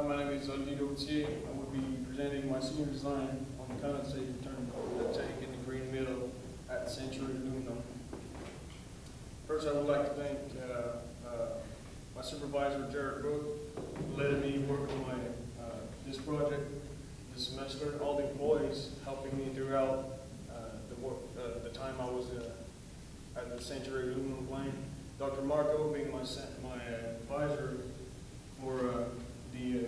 Hi, my name is Olivier Gauthier. I will be presenting my senior design on the condensate return tank in the green middle at Century Aluminum. First, I would like to thank my supervisor, Jared Brooke, for letting me work on this project this semester. All the employees helping me throughout the time I was at the Century Aluminum plant. Dr. Marco being my advisor for the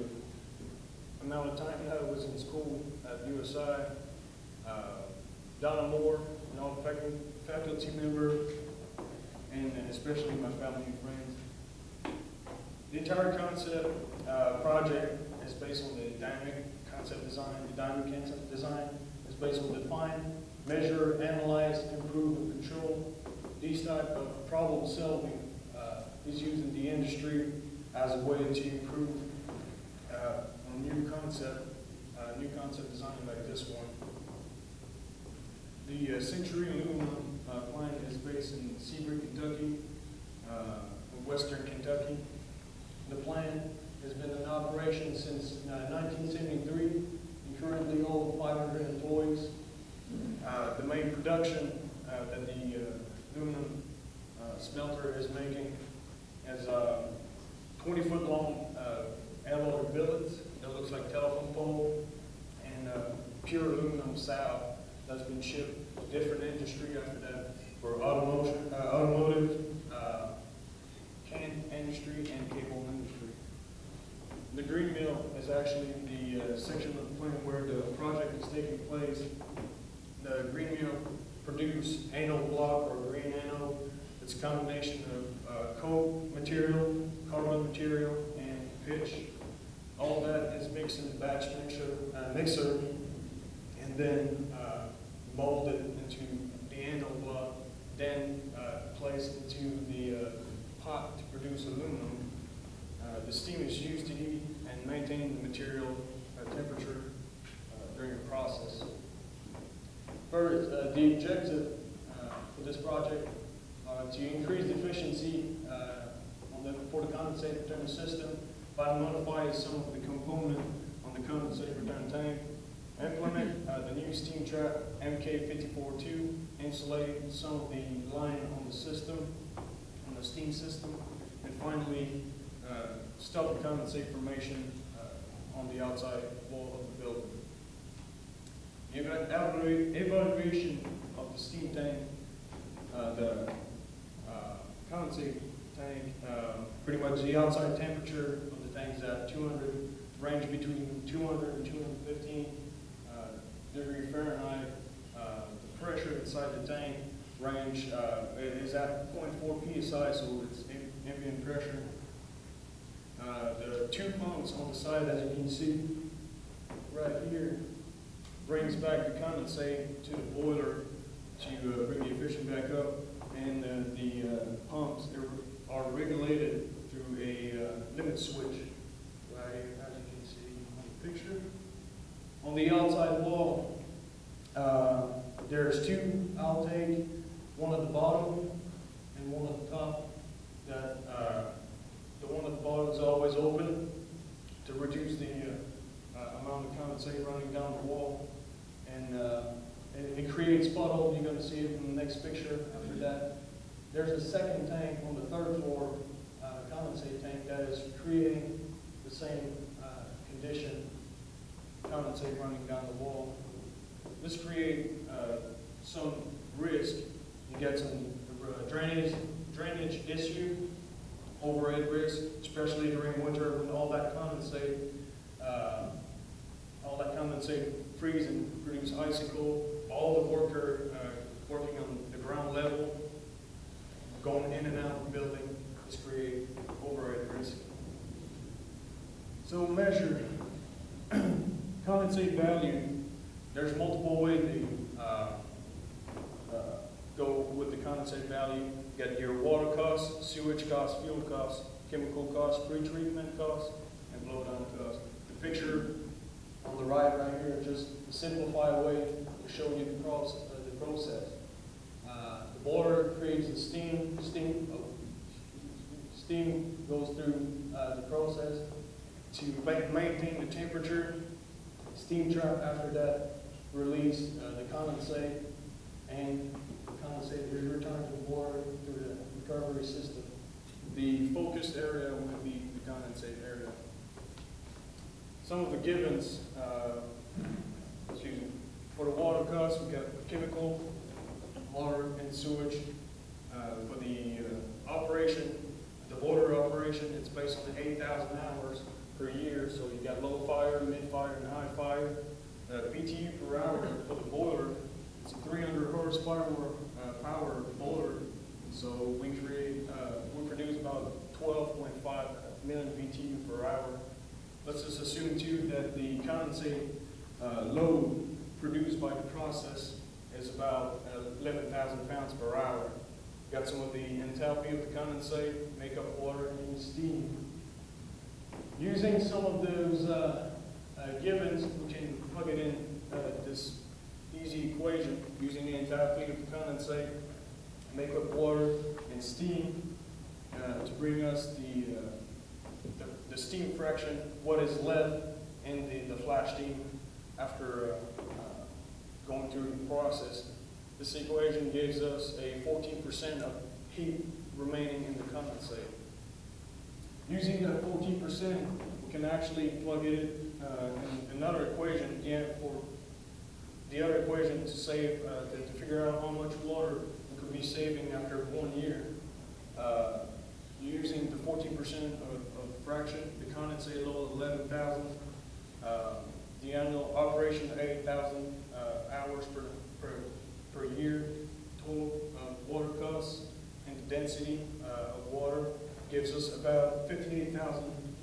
amount of time that I was in school at USI, Donna Moore, and all the faculty members, and especially my family and friends. The entire concept project is based on the dynamic concept design. The dynamic concept design is based on define, measure, analyze, improve, and control. These type of problem solving is used in the industry as a way to improve a new concept design like this one. The Century Aluminum plant is based in Seabury, Kentucky, western Kentucky. The plant has been in operation since 1973 and currently holds 500 employees. The main production that the aluminum smelter is making is 20-foot long alloy billets that looks like telephone pole, and pure aluminum salve that's been shipped to different industry after that for automotive, can industry, and cable industry. The green mill is actually the section of the plant where the project is taking place. The green mill produce anode block or green anode. It's a combination of coke material, carbon material, and pitch. All that is mixed in a batch mixer, and then molded into the anode block, then placed into the pot to produce aluminum. The steam is used to heat and maintain the material temperature during the process. First, the objective for this project to increase the efficiency for the condensate return system by modifying some of the component on the condensate return tank, implement the new steam trap MK542, insulate some of the line on the system, on the steam system, and finally stop the condensate formation on the outside wall of the building. The evaluation of the steam tank, the condensate tank, pretty much the outside temperature of the tank is at 200, range between 200 and 215 degree Fahrenheit. The pressure inside the tank range is at 0.4 psi, so it's ambient pressure. The two pumps on the side, as you can see right here, brings back the condensate to the boiler to bring the efficiency back up, and the pumps are regulated through a limit switch, right, as you can see on the picture. On the outside wall, there's two outtake, one at the bottom and one at the top. The one at the bottom is always open to reduce the amount of condensate running down the wall, and it creates puddle. You're going to see it in the next picture after that. There's a second tank on the third floor, condensate tank, that is creating the same condition, condensate running down the wall. This creates some risk. You get some drainage issue, overhead risk, especially during winter when all that condensate freeze and produce icicle. All the worker working on the ground level, going in and out of the building, this create overhead risk. So measure condensate value. There's multiple ways to go with the condensate value. You got your water costs, sewage costs, fuel costs, chemical costs, pre-treatment costs, and blowdown costs. The picture on the right here is just a simplified way to show you the process. The boiler creates the steam goes through the process. to maintain the temperature, steam trap after that, release the condensate, and condensate is returned to the water through the recovery system. The focused area would be the condensate area. Some of the givens, for the water costs, we got chemical, water, and sewage. For the operation, the water operation, it's based on 8,000 hours per year. So you got low fire, mid fire, and high fire. BTU per hour for the boiler, it's a 300 horsepower power boiler. So we produce about 12.5 million BTU per hour. Let's just assume too that the condensate load produced by the process is about 11,000 pounds per hour. Got some of the enthalpy of the condensate, makeup water, and steam. Using some of those givens, we can plug it in this easy equation using the enthalpy of the condensate, makeup water, and steam to bring us the steam fraction, what is left in the flash steam after going through the process. This equation gives us a 14% of heat remaining in the condensate. Using that 14%, we can actually plug it in another equation, for the other equation to save, to figure out how much water we could be saving after 1 year. Using the 14% of fraction, the condensate load of 11,000, the annual operation of 8,000 hours per year, total water costs, and the density of water gives us about $58,000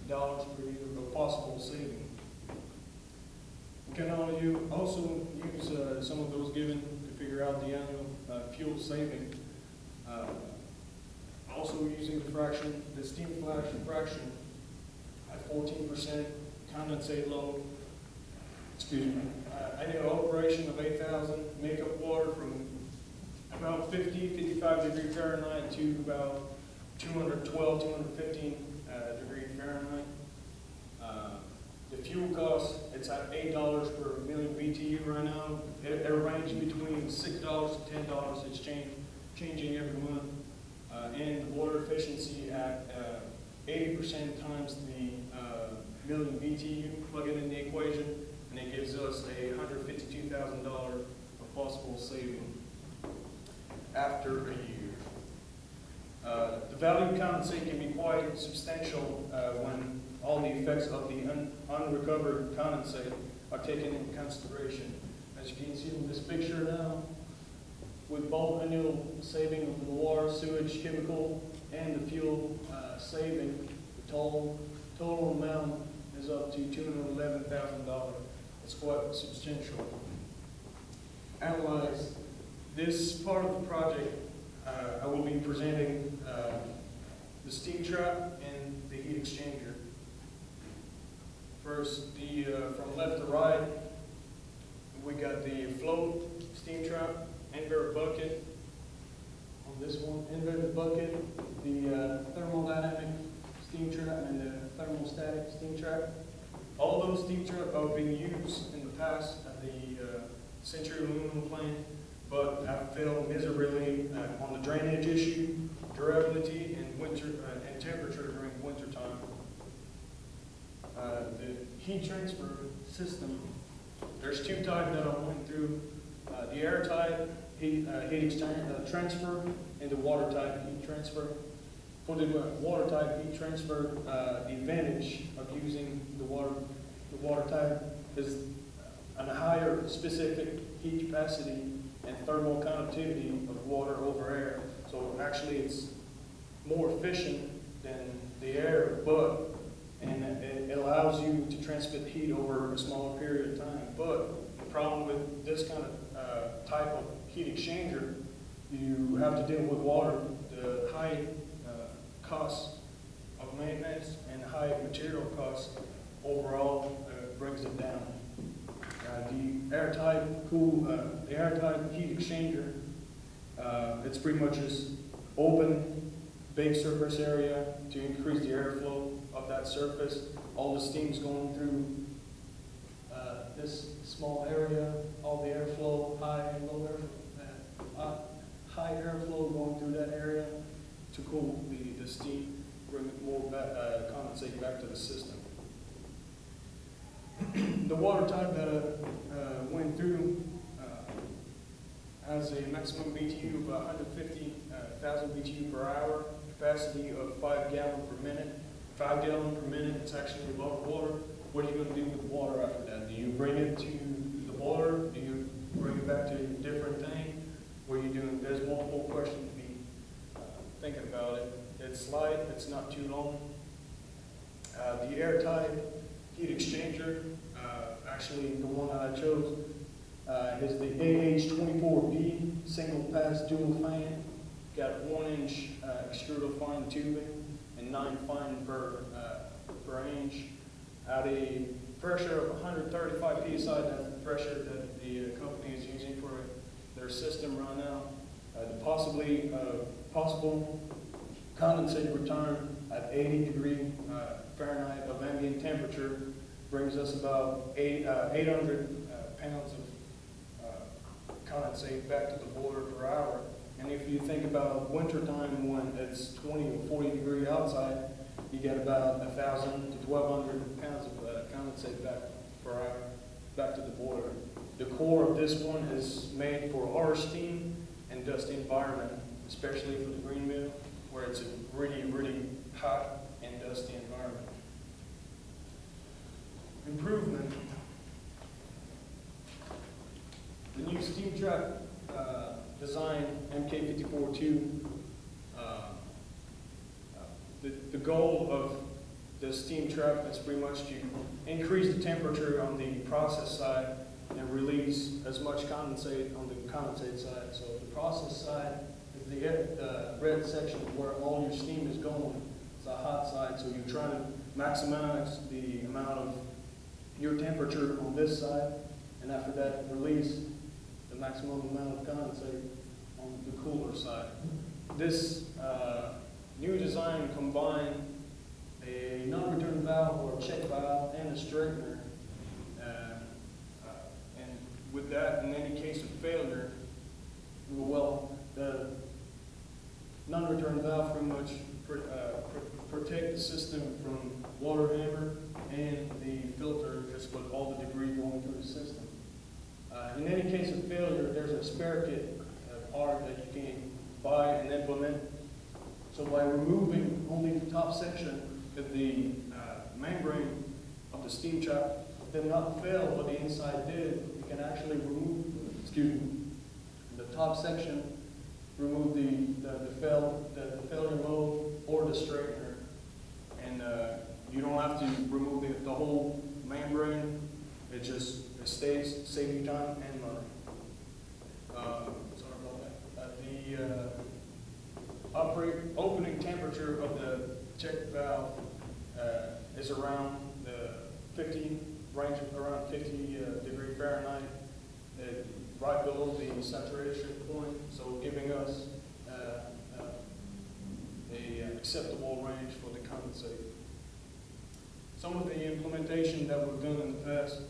per year of possible saving. We can also use some of those given to figure out the annual fuel saving. Also using the steam flash fraction at 14% condensate load, annual operation of 8,000, makeup water from about 55 degrees Fahrenheit to about 212, 215 degrees Fahrenheit. The fuel cost, it's at $8 per million BTU right now. It ranges between $6 to $10. It's changing every month. And the water efficiency at 80% times the million BTU. Plug it in the equation, and it gives us a $152,000 of possible saving after a year. The value of condensate can be quite substantial when all the effects of the unrecovered condensate are taken into consideration. As you can see in this picture now, with both annual saving of the water, sewage, chemical, and the fuel saving, the total amount is up to $211,000. It's quite substantial. Analyze this part of the project. I will be presenting the steam trap and the heat exchanger. First, from left to right, we got the float steam trap, inverted bucket. On this one, inverted bucket, the thermodynamic steam trap, and the thermostatic steam trap. All those steam traps have been used in the past at the Century Aluminum plant, but have failed miserably on the drainage issue, durability, and temperature during winter time. The heat transfer system, there's two types that I went through. The air type heat transfer and the water type heat transfer. For the water type heat transfer, the advantage of using the water type is a higher specific heat capacity and thermal conductivity of water over air. So actually it's more efficient than the air, and it allows you to transmit heat over a smaller period of time. But the problem with this kind of type of heat exchanger, you have to deal with water, the high costs of maintenance and high material costs overall brings it down. The airtight heat exchanger, it's pretty much just open big surface area to increase the airflow of that surface. All the steam's going through this small area, all the airflow, high and low airflow, high airflow going through that area to cool the steam, bring it more back, condensate back to the system. The water type that went through has a maximum BTU of 150,000 BTU per hour, capacity of 5 gallons per minute. 5 gallons per minute, it's actually a lot of water. What are you going to do with water after that? Do you bring it to the boiler? Do you bring it back to a different thing? What are you doing? There's multiple questions to be thinking about it. It's light, it's not too long. The air type heat exchanger, actually the one that I chose, is the AH24B single pass dual fan. Got 1-inch extruder fine tubing and 9 fine per inch. At a pressure of 135 psi, that's the pressure that the company is using for their system right now. The possible condensate return at 80 degree Fahrenheit of ambient temperature brings us about 800 pounds of condensate back to the boiler per hour. And if you think about winter time when it's 20 or 40 degrees outside, you get about 1,000 to 1,200 pounds of condensate back per hour back to the boiler. The core of this one is made for our steam and dust environment, especially for the green mill, where it's a really, really hot and dusty environment. Improvement. The new steam trap design, MK54-2, the goal of the steam trap is pretty much to increase the temperature on the process side and release as much condensate on the condensate side. So the process side is the red section where all your steam is going. It's a hot side, so you're trying to maximize the amount of your temperature on this side, and after that, release the maximum amount of condensate on the cooler side. This new design combined a non-return valve or a check valve and a straightener. And with that, in any case of failure, well, the non-return valve pretty much protect the system from water hammer and the filter just with all the debris going through the system. In any case of failure, there's a spare kit part that you can buy and implement. So by removing only the top section of the membrane of the steam trap did not fail, but the inside did, you can actually remove, the top section, remove the failure mode or the straightener. And you don't have to remove the whole membrane. It stays, save you time and money. Sorry about that. The opening temperature of the check valve is around the 50 range of around 50 degree Fahrenheit, right below the saturation point, so giving us a acceptable range for the condensate. Some of the implementation that we've done in the past,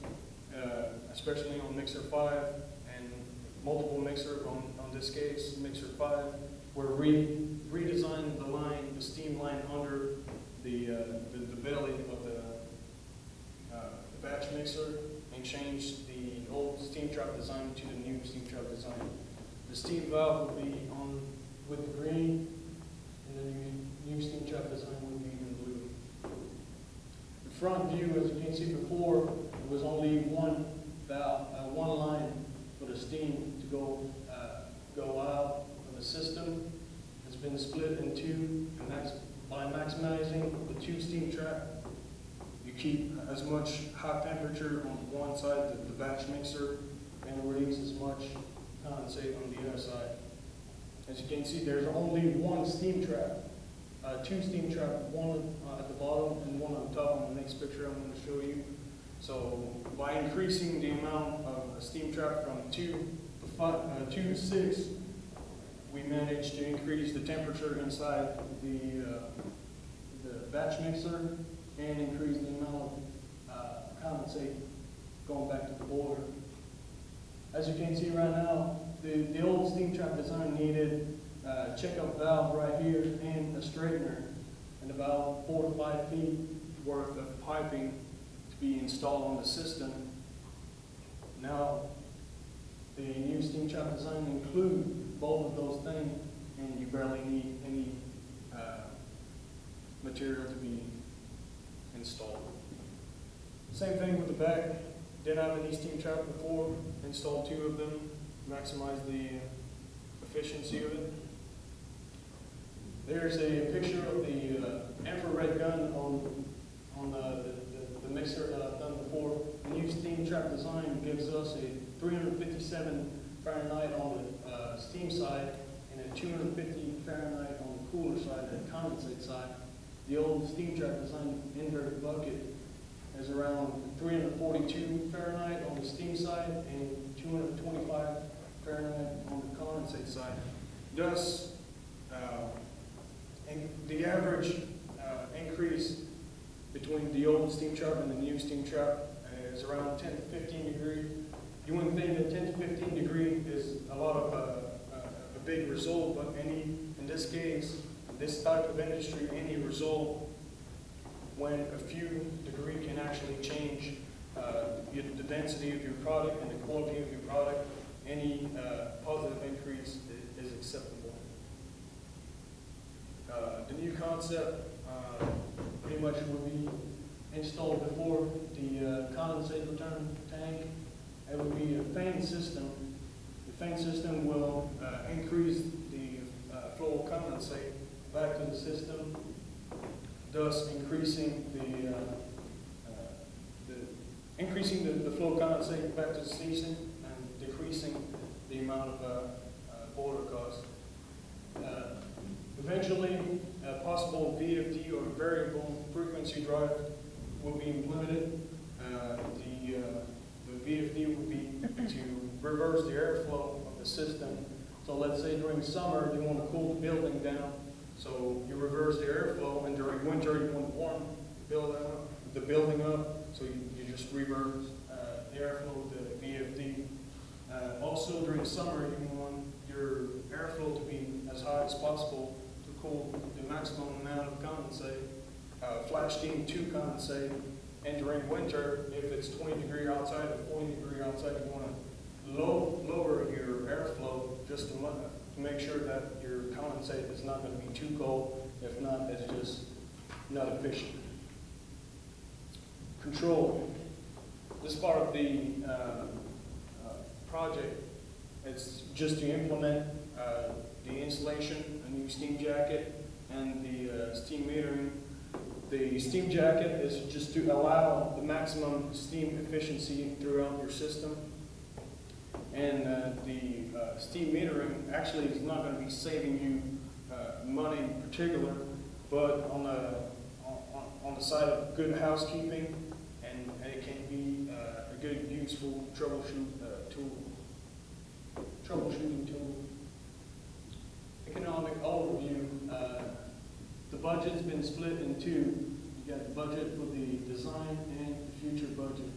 especially on Mixer 5 and multiple mixers on this case, Mixer 5, we're redesigning the line, the steam line under the belly of the batch mixer and change the old steam trap design to the new steam trap design. The steam valve will be on with the green, and the new steam trap design will be in blue. The front view, as you can see before, it was only one valve, one line for the steam to go out of the system. It's been split in two, and by maximizing the two steam trap, you keep as much hot temperature on one side, the batch mixer, and release as much condensate on the other side. As you can see, there's only one steam trap, two steam traps, one at the bottom and one on top on the next picture I'm going to show you. So by increasing the amount of steam trap from 2 to 6, we managed to increase the temperature inside the batch mixer and increase the amount of condensate going back to the boiler. As you can see right now, the old steam trap design needed a checkup valve right here and a straightener and about 4 to 5 feet worth of piping to be installed on the system. Now, the new steam trap design includes both of those things, and you barely need any material to be installed. Same thing with the back. Didn't have any steam trap before. Installed 2 of them, maximize the efficiency of it. There's a picture of the infrared gun on the mixer that I've done before. The new steam trap design gives us a 357 Fahrenheit on the steam side and a 250 Fahrenheit on the cooler side, the condensate side. The old steam trap design inverted bucket is around 342 Fahrenheit on the steam side and 225 Fahrenheit on the condensate side. Thus, and the average increase between the old steam trap and the new steam trap is around 10 to 15 degrees. You wouldn't think that 10 to 15 degrees is a lot of a big result, but in this case, this type of industry, any result when a few degrees can actually change the density of your product and the quality of your product, any positive increase is acceptable. The new concept pretty much will be installed before the condensate return tank. It will be a fan system. The fan system will increase the flow of condensate back to the system, thus increasing the flow of condensate back to the system and decreasing the amount of boiler costs. Eventually, a possible VFD or variable frequency drive will be implemented. The VFD would be to reverse the airflow of the system. So let's say during summer you want to cool the building down, so you reverse the airflow, and during winter you want to warm the building up, so you just reverse the airflow with the VFD. Also during summer you want your airflow to be as high as possible to cool the maximum amount of condensate, flash steam to condensate. And during winter, if it's 20 degrees outside or 40 degrees outside, you want to lower your airflow just to make sure that your condensate is not going to be too cold. If not, it's just not efficient. Control. This part of the project, it's just to implement the installation, a new steam jacket, and the steam metering. The steam jacket is just to allow the maximum steam efficiency throughout your system. And the steam metering actually is not going to be saving you money in particular, but on the side of good housekeeping, and it can be a good, useful troubleshooting tool. Economic overview. The budget's been split in 2. You got the budget for the design and the future budget.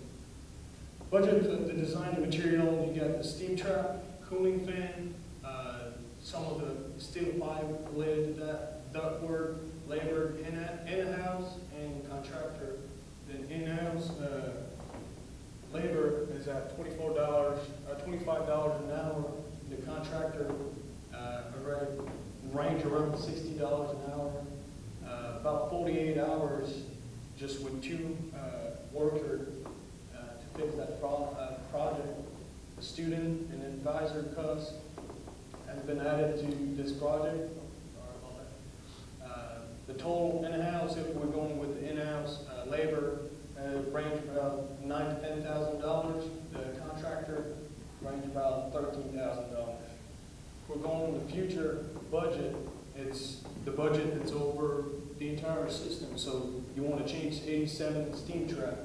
Budget for the design material, you got the steam trap, cooling fan, some of the steel pipe related to that, ductwork, labor in-house, and contractor. Then in-house labor is at $25 an hour. The contractor range around $60 an hour. About 48 hours just with 2 workers to fix that project. The student and advisor cost has been added to this project. The total in-house, if we're going with the in-house labor, range about $9,000 to $10,000. The contractor range about $13,000. If we're going with the future budget, it's the budget that's over the entire system. So you want to change 87 steam trap.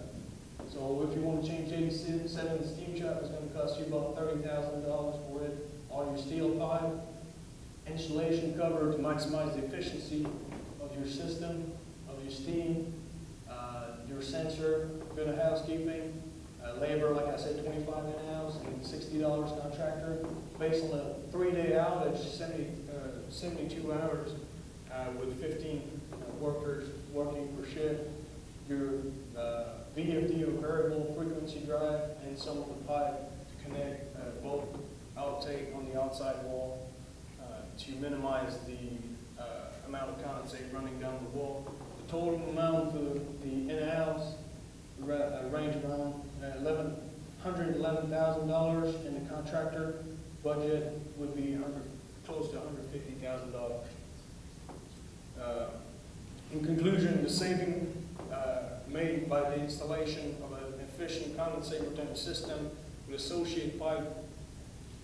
So if you want to change 87 steam trap, it's going to cost you about $30,000 for it, all your steel pipe, installation cover to maximize the efficiency of your system, of your steam, your sensor, good housekeeping, labor, like I said, 25 in-house and $60 contractor. Based on a 3-day outage, 72 hours with 15 workers working per shift. Your VFD or variable frequency drive and some of the pipe to connect both outtake on the outside wall to minimize the amount of condensate running down the wall. The total amount for the in-house range around $111,000, and the contractor budget would be close to $150,000. In conclusion, the saving made by the installation of an efficient condensate retention system with associated pipe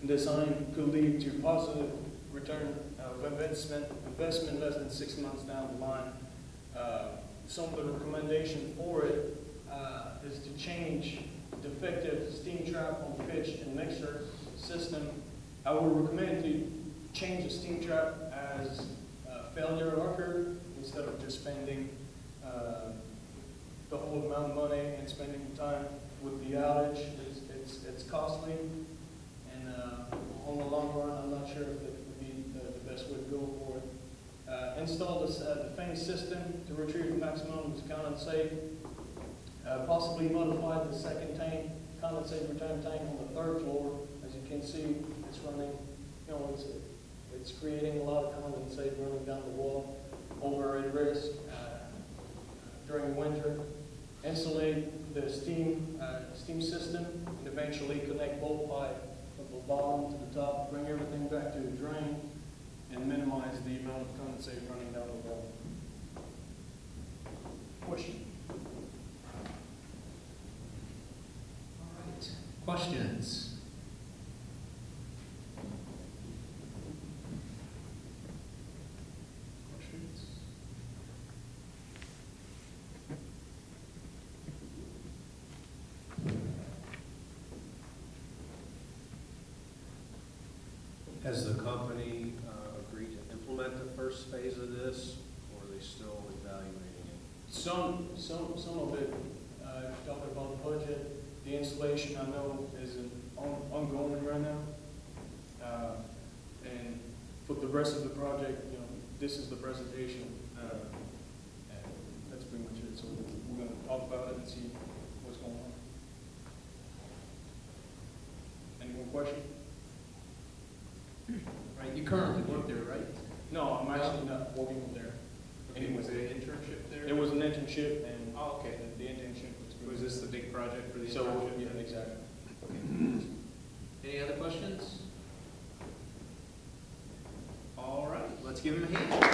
design could lead to positive return of investment less than 6 months down the line. Some of the recommendation for it is to change defective steam trap on pitch and mixer system. I would recommend to change the steam trap as failure occurred instead of just spending the whole amount of money and spending time with the outage. It's costly, and on the long run, I'm not sure if it would be the best way to go for it. Install this the system to retrieve the maximum condensate. Possibly modify the second tank, condensate return tank on the 3rd floor. As you can see, it's running, it's creating a lot of condensate running down the wall, over at risk during winter. Insulate the steam system, and eventually connect both pipe from the bottom to the top, bring everything back to the drain, and minimize the amount of condensate running down the wall. Question? Questions? Questions? Has the company agreed to implement the first phase of this, or are they still evaluating it? Some of it, talking about the budget, the installation I know is ongoing right now. And for the rest of the project, this is the presentation. And that's pretty much it. So we're going to talk about it and see what's going on. Any more questions? Right, you currently work there, right? No, I'm actually not working there. Okay, was it an internship there? It was an internship, and Oh, okay. the internship Was this the big project for the so internship? yeah, exactly. Okay. Any other questions? All right, let's give him a hand.